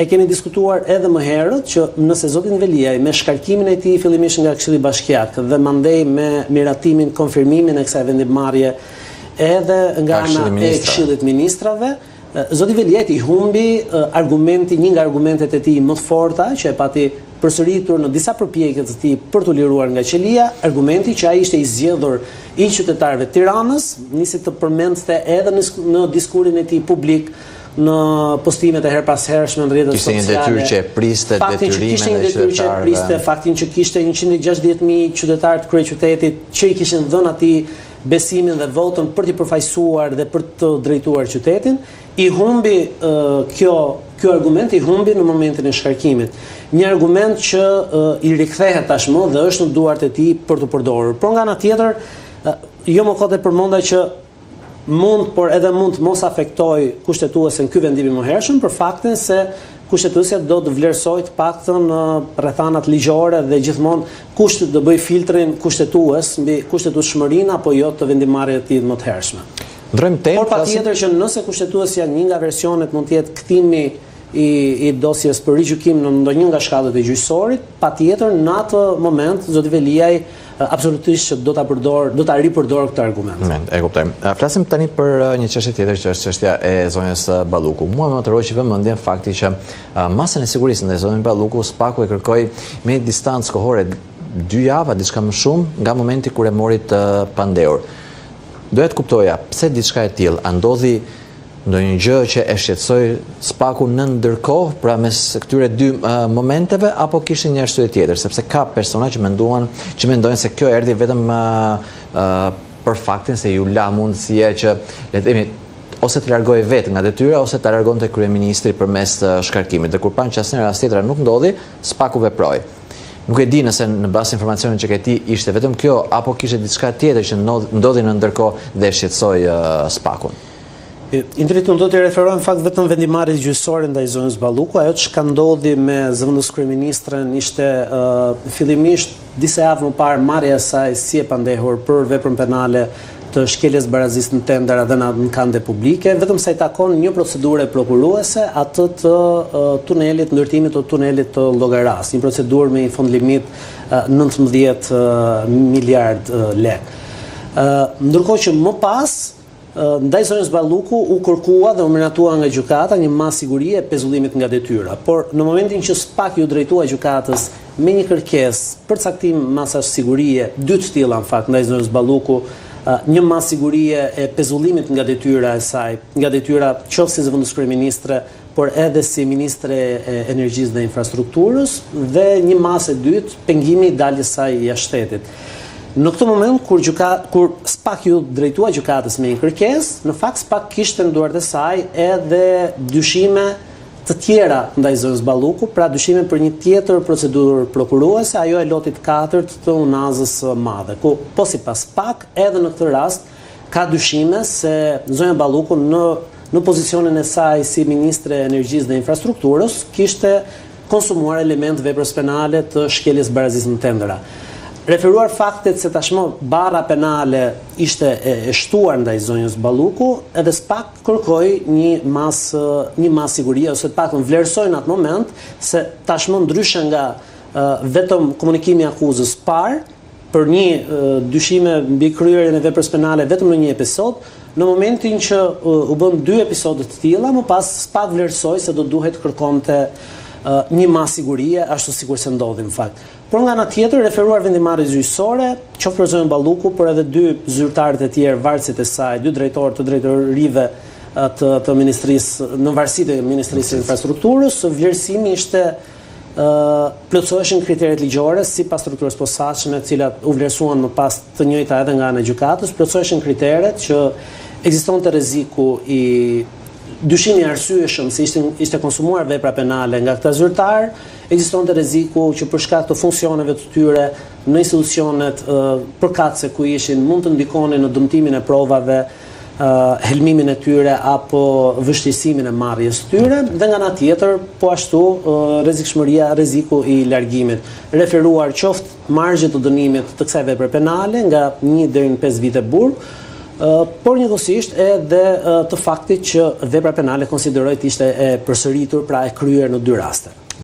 e keni diskutuar edhe më herët që nëse zoti Veliaj me shkarkimin e tij fillimisht nga Këshilli Bashkiak dhe mandej me miratimin, konfirmimin e kësaj vendimmarrje edhe nga ana e Këshillit Ministrave, zoti Veliaj i humbi një nga argumentet e tij më të forta që e pati përsëritur në disa përpjekje të tij për të liruar nga qelia, argumenti që ai ishte i zgjedhur i qytetarëve të Tiranës, nisi të përmendte edhe në diskurin e tij publik, në postimet e her pas hershme në rrjetet sociale. Kishte një detyrë që priste detyrimin e qytetarëve. Faktin që kishte 160.000 qytetarë të kryeqytetit që i kishin dhënë atij besimin dhe votën për t'i përfaqësuar dhe për të drejtuar qytetin, i humbi kjo argument i humbi në momentin e shkarkimit. Një argument që i rikthehet tashmë dhe është në duart e tij për të përdorur. Por nga ana tjetër, jo më kote përmenda që por edhe mund të mos aftoj kushtetuesen ky vendim i mëhershëm për faktin se kushtetuesja do të vlerësojë të paktën rrethanat ligjore dhe gjithmonë kushtet do bëj filtrin kushtetues mbi kushtetueshmërinë apo jo të vendimmarrjes të tij më të hershme. Por patjetër që nëse kushtetuesja një nga versionet mund të jetë kthimi i dosjes për rigjykim në ndonjë nga shkallët e gjyqësorit, patjetër në atë moment zoti Veliaj absolutisht që do ta ripërdor këtë argument. E kuptoj. Flasim tani për një çështje tjetër që është çështja e zonjës Balluku. Mua më atëroi që vëmendjen fakti që masën e sigurisë ndaj zonjës Balluku Spaku e kërkoi me distancë kohore 2 java, diçka më shumë nga momenti kur e mori të pandehur. Doja të kuptoja pse diçka e tillë, a ndodhi ndonjë gjë që e shqetësoi Spakun në ndërkohë, pra mes këtyre 2 momenteve, apo kishte një arsye tjetër, sepse ka persona që mendojnë se kjo erdhi vetëm për faktin se ju la mundësia që le të themi ose të largohej vetë nga detyra ose ta largonte kryeministri përmes shkarkimit. Dhe kur panë që asnjëra as tjetra nuk ndodhi, Spaku veproi. Nuk e di nëse në bazë informacionit që ke ti ishte vetëm kjo apo kishte diçka tjetër që ndodhi në ndërkohë dhe shqetësoi Spakun. Individu do të referohem në fakt vetëm vendimmarrjes gjyqësore ndaj zonës Balluku. Ajo që ndodhi me zëvendës kryeministren ishte fillimisht disa javë më parë marrja e saj si e pandehur për veprën penale të shkeljes barazisë në tendera dhe në kande publike, vetëm sa i takon një procedurë prokuruese atë të tunelit, ndërtimit të tunelit të Llogaras, një procedurë me një fond limit 19 miliard lek. Ndërkohë që më pas ndaj zonës Balluku u kërkua dhe u miratua nga gjykata një masë sigurie e pezullimit nga detyra, por në momentin që Spaki u drejtua gjykatës me një kërkesë për caktim masash sigurie, 2 të tilla në fakt ndaj zonës Balluku, një masë sigurie e pezullimit nga detyra e saj, nga detyra qoftë si zëvendës kryeministre, por edhe si ministre e energjisë dhe infrastrukturës, dhe një masë e dytë pengimi i daljes saj jashtë shtetit. Në këtë moment, kur Spak ju drejtua gjykatës me një kërkesë, në fakt Spak kishte në duart e saj edhe dyshime të tjera ndaj zonës Balluku, pra dyshime për një tjetër procedurë prokuruese, ajo e lotit 4 të unazës madhe, ku po sipas Spak edhe në këtë rast ka dyshime se zonja Balluku në pozicionin e saj si ministre e energjisë dhe infrastrukturës kishte konsumuar element veprës penale të shkeljes barazisë në tendera. Referuar faktet se tashmë barra penale ishte e shtuar ndaj zonjës Balluku, edhe Spak kërkoi një masë sigurie, ose të paktën vlerësoi në atë moment se tashmë ndryshe nga vetëm komunikimi i akuzës parë për një dyshime mbi kryerjen e veprës penale vetëm në një episod, në momentin që u bën 2 episode të tilla, më pas Spak vlerësoi se do duhet kërkonte një masë sigurie, ashtu sikur se ndodhi në fakt. Por nga ana tjetër, referuar vendimmarrjes gjyqësore, qoftë për zonën Balluku, por edhe 2 zyrtarët e tjerë, varësit e saj, 2 drejtorë të drejtorive të ministrisë, në varësitë e Ministrisë së Infrastrukturës, vlerësimi ishte plotësoheshin kriteret ligjore sipas strukturës posaçme, të cilat u vlerësuan më pas të njëjta edhe nga ana e gjykatës, plotësoheshin kriteret që ekzistonte rreziku i dyshimi arsyeshëm se ishte konsumuar vepra penale nga këta zyrtar, ekzistonte rreziku që për shkak të funksioneve të tyre në institucionet përkatëse ku ishin mund të ndikonin në dëmtimin e provave, helmimin e tyre apo vështirësimin e marrjes së tyre, dhe nga ana tjetër po ashtu rreziku i largimit, referuar qoftë margje të dënimit të kësaj vepre penale nga 1 deri në 5 vite burg, por njëkohësisht edhe të faktit që vepra penale konsideroi të ishte e përsëritur, pra e kryer në 2 raste.